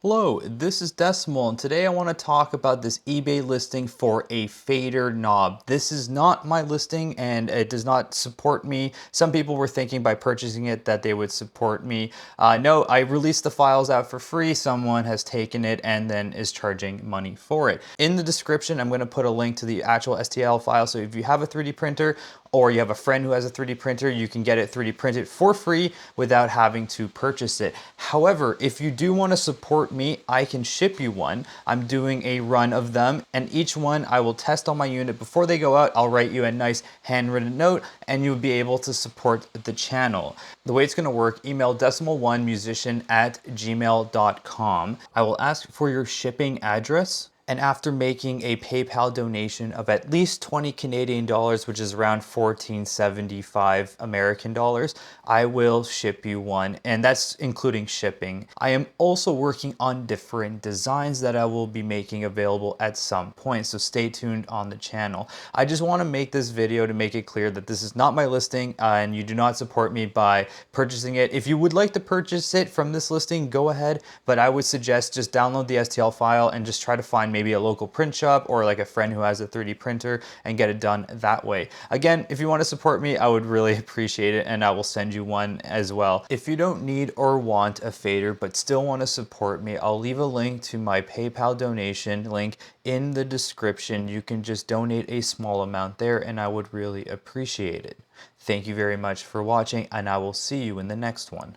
Hello, this is Decimal, and today I want to talk about this eBay listing for a fader knob. This is not my listing and it does not support me. Some people were thinking by purchasing it that they would support me. No, I released the files out for free. Someone has taken it and then is charging money for it. In the description, I'm going to put a link to the actual STL file. So if you have a 3D printer or you have a friend who has a 3D printer, you can get it 3D printed for free without having to purchase it. However, if you do want to support me, I can ship you one. I'm doing a run of them, and each one I will test on my unit before they go out. I'll write you a nice handwritten note and you'll be able to support the channel. The way it's going to work, email decimal1musician@gmail.com. I will ask for your shipping address. And after making a PayPal donation of at least 20 Canadian dollars, which is around 14.75 American dollars, I will ship you one, and that's including shipping. I am also working on different designs that I will be making available at some point, so stay tuned on the channel. I just want to make this video to make it clear that this is not my listing and you do not support me by purchasing it. If you would like to purchase it from this listing, go ahead, but I would suggest just download the STL file and just try to find maybe a local print shop or like a friend who has a 3D printer and get it done that way. Again, if you want to support me, I would really appreciate it, and I will send you one as well. If you don't need or want a fader but still want to support me, I'll leave a link to my PayPal donation link in the description. You can just donate a small amount there and I would really appreciate it. Thank you very much for watching, and I will see you in the next one.